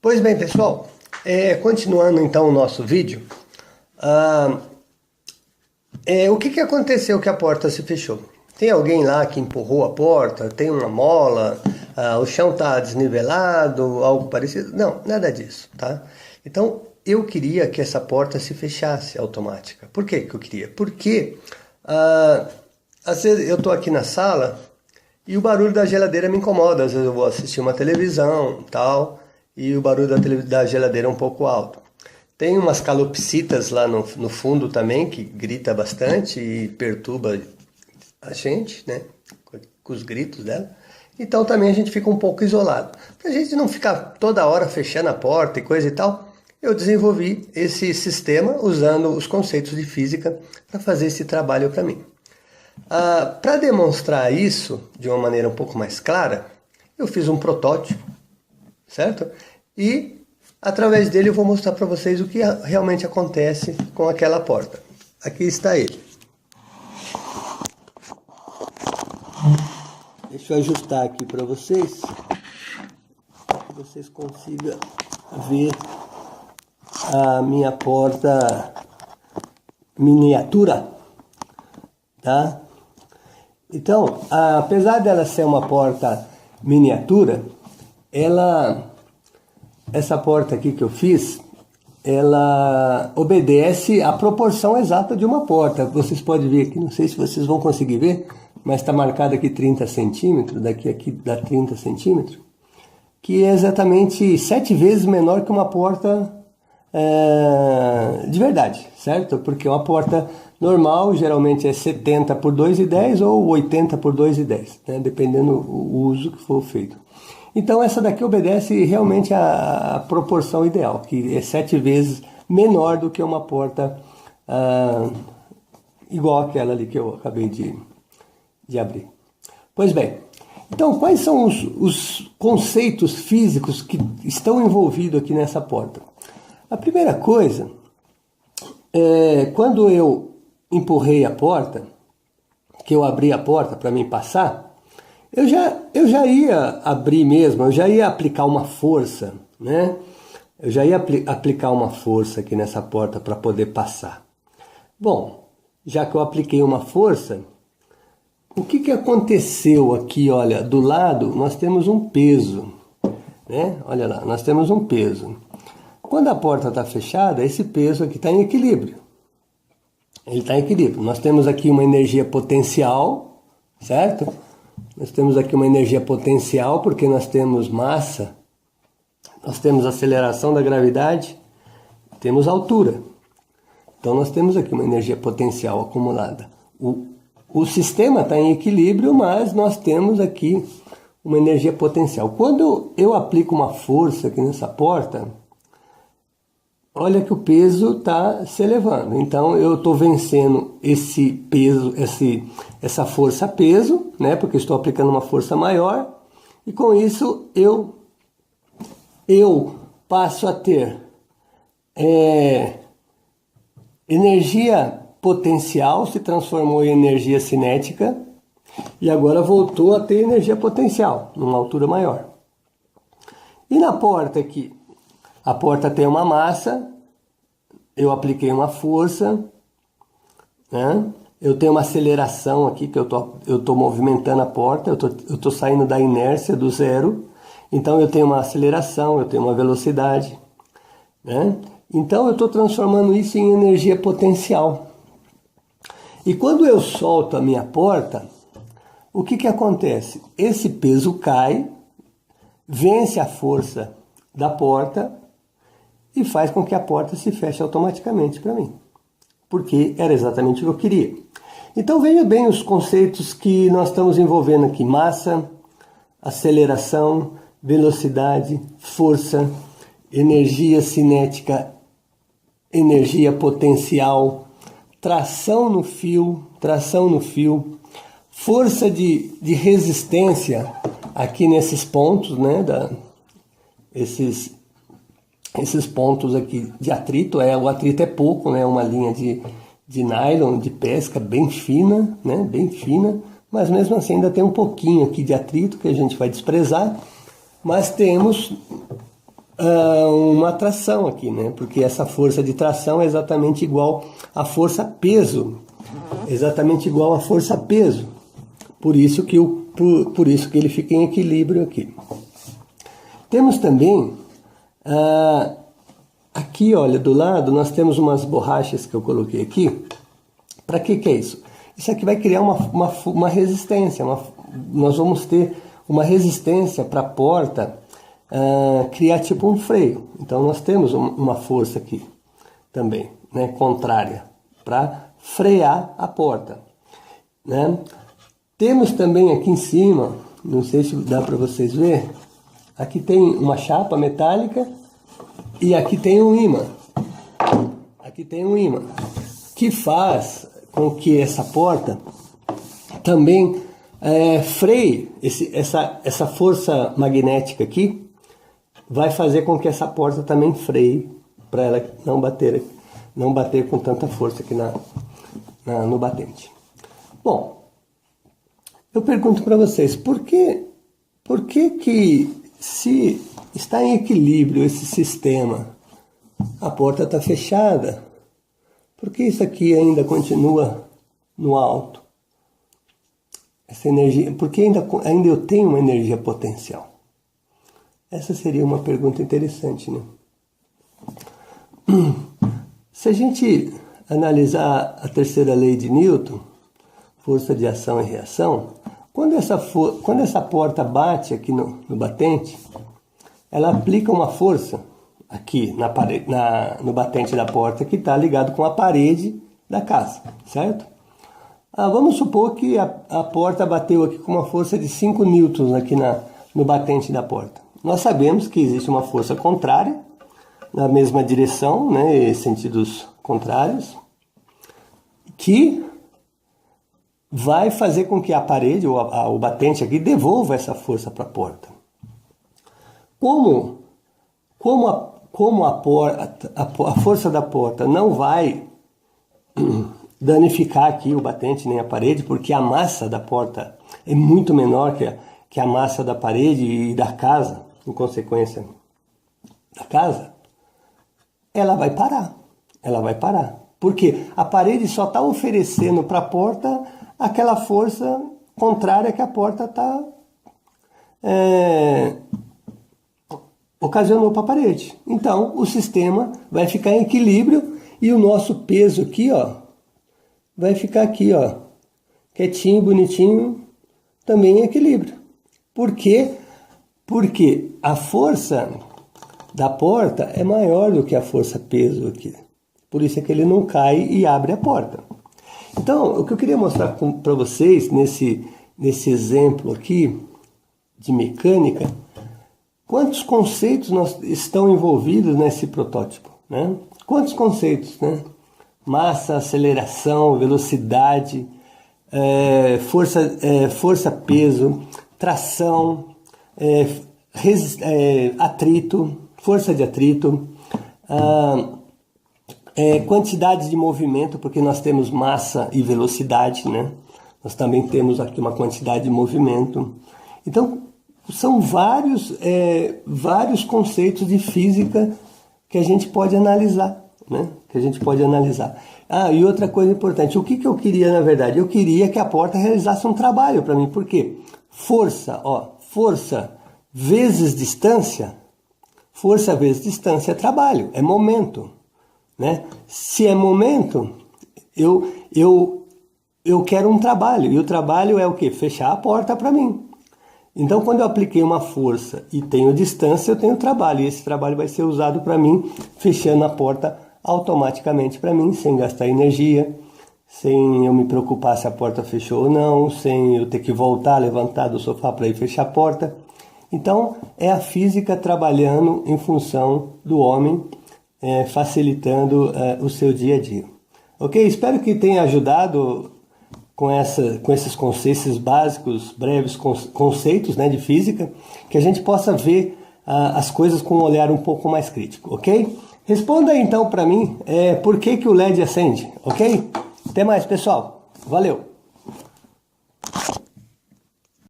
Pois bem, pessoal, continuando então o nosso vídeo, o que aconteceu que a porta se fechou? Tem alguém lá que empurrou a porta, tem uma mola, o chão está desnivelado, algo parecido? Não, nada disso, tá? Então, eu queria que essa porta se fechasse automática. Por que eu queria? Porque, às vezes eu estou aqui na sala e o barulho da geladeira me incomoda. Às vezes eu vou assistir uma televisão e tal, e o barulho da geladeira é um pouco alto. Tem umas calopsitas lá no fundo também, que grita bastante e perturba a gente, né, com os gritos dela. Então também a gente fica um pouco isolado. Para a gente não ficar toda hora fechando a porta e coisa e tal, eu desenvolvi esse sistema usando os conceitos de física para fazer esse trabalho para mim. Para demonstrar isso de uma maneira um pouco mais clara, eu fiz um protótipo, certo? E através dele eu vou mostrar para vocês o que realmente acontece com aquela porta. Aqui está ele. Deixa eu ajustar aqui para vocês, para que vocês consigam ver a minha porta miniatura, tá? Então, apesar dela ser uma porta miniatura, essa porta aqui que eu fiz, ela obedece à proporção exata de uma porta. Vocês podem ver aqui, não sei se vocês vão conseguir ver, mas está marcado aqui 30 centímetros, aqui dá 30 centímetros, que é exatamente 7 vezes menor que uma porta de verdade, certo? Porque uma porta normal geralmente é 70 por 2,10 ou 80 por 2,10, né? Dependendo do uso que for feito. Então essa daqui obedece realmente à proporção ideal, que é 7 vezes menor do que uma porta igual aquela ali que eu acabei de abrir. Pois bem, então quais são os conceitos físicos que estão envolvidos aqui nessa porta? A primeira coisa é quando eu empurrei a porta, que eu abri a porta para mim passar, eu já ia abrir mesmo, eu já ia aplicar uma força, né? Eu já ia aplicar uma força aqui nessa porta para poder passar. Bom, já que eu apliquei uma força, o que aconteceu aqui? Olha, do lado nós temos um peso, né? Olha lá, nós temos um peso. Quando a porta está fechada, esse peso aqui está em equilíbrio. Ele está em equilíbrio. Nós temos aqui uma energia potencial, certo? Nós temos aqui uma energia potencial porque nós temos massa, nós temos aceleração da gravidade, temos altura. Então nós temos aqui uma energia potencial acumulada. O sistema está em equilíbrio, mas nós temos aqui uma energia potencial. Quando eu aplico uma força aqui nessa porta, olha que o peso está se elevando. Então eu estou vencendo esse peso, essa força peso, né? Porque estou aplicando uma força maior. E com isso eu passo a ter energia potencial, se transformou em energia cinética. E agora voltou a ter energia potencial, numa altura maior. E na porta aqui? A porta tem uma massa, eu apliquei uma força, né? Eu tenho uma aceleração aqui, que eu tô movimentando a porta, eu tô saindo da inércia do zero, então eu tenho uma aceleração, eu tenho uma velocidade, né? Então eu estou transformando isso em energia potencial. E quando eu solto a minha porta, o que acontece? Esse peso cai, vence a força da porta, e faz com que a porta se feche automaticamente para mim. Porque era exatamente o que eu queria. Então veja bem os conceitos que nós estamos envolvendo aqui. Massa, aceleração, velocidade, força, energia cinética, energia potencial, tração no fio, força de resistência aqui nesses pontos, né? Esses pontos aqui de atrito, o atrito é pouco, né? Uma linha de nylon, de pesca bem fina, né? Bem fina, mas mesmo assim ainda tem um pouquinho aqui de atrito que a gente vai desprezar, mas temos uma tração aqui, né? Porque essa força de tração é exatamente igual à força peso, exatamente igual à força peso. Por isso que ele fica em equilíbrio aqui. Temos também aqui, olha, do lado nós temos umas borrachas que eu coloquei aqui. Para que é isso? Isso aqui vai criar uma resistência. Nós vamos ter uma resistência para a porta criar tipo um freio. Então nós temos uma força aqui também, né, contrária, para frear a porta, né? Temos também aqui em cima, não sei se dá para vocês ver, aqui tem uma chapa metálica e aqui tem um ímã. Aqui tem um ímã que faz com que essa porta também freie. Essa força magnética aqui vai fazer com que essa porta também freie, para ela não bater com tanta força aqui no batente. Bom, eu pergunto para vocês, por que se está em equilíbrio esse sistema, a porta está fechada, por que isso aqui ainda continua no alto? Essa energia, porque ainda eu tenho uma energia potencial? Essa seria uma pergunta interessante, né? Se a gente analisar a terceira lei de Newton, força de ação e reação, quando essa porta bate aqui no batente, ela aplica uma força aqui no batente da porta que está ligado com a parede da casa, certo? Vamos supor que a porta bateu aqui com uma força de 5 newtons aqui no batente da porta. Nós sabemos que existe uma força contrária, na mesma direção, né, em sentidos contrários, que vai fazer com que a parede, ou o batente aqui, devolva essa força para a porta. Como a força da porta não vai danificar aqui o batente nem a parede, porque a massa da porta é muito menor que a massa da parede e da casa, em consequência da casa, ela vai parar. Porque a parede só está oferecendo para a porta aquela força contrária que a porta está ocasionou para a parede. Então, o sistema vai ficar em equilíbrio e o nosso peso aqui, ó, vai ficar aqui, ó, quietinho, bonitinho, também em equilíbrio. Por quê? Porque a força da porta é maior do que a força peso aqui. Por isso é que ele não cai e abre a porta. Então, o que eu queria mostrar para vocês nesse exemplo aqui de mecânica, quantos conceitos estão envolvidos nesse protótipo, né? Quantos conceitos, né? Massa, aceleração, velocidade, força, peso, tração, atrito, força de atrito, quantidade de movimento, porque nós temos massa e velocidade, né? Nós também temos aqui uma quantidade de movimento. Então, são vários conceitos de física que a gente pode analisar, né? E outra coisa importante, o que eu queria, na verdade? Eu queria que a porta realizasse um trabalho para mim. Por quê? Força vezes distância é trabalho, é momento, né? Se é momento, eu quero um trabalho, e o trabalho é o quê? Fechar a porta para mim. Então, quando eu apliquei uma força e tenho distância, eu tenho trabalho, e esse trabalho vai ser usado para mim, fechando a porta automaticamente para mim, sem gastar energia, sem eu me preocupar se a porta fechou ou não, sem eu ter que voltar, levantar do sofá para ir fechar a porta. Então, é a física trabalhando em função do homem, facilitando o seu dia a dia. Ok? Espero que tenha ajudado com esses conceitos básicos, breves conceitos, né, de física, que a gente possa ver as coisas com um olhar um pouco mais crítico, ok? Responda aí, então para mim por que o LED acende, ok? Até mais, pessoal. Valeu!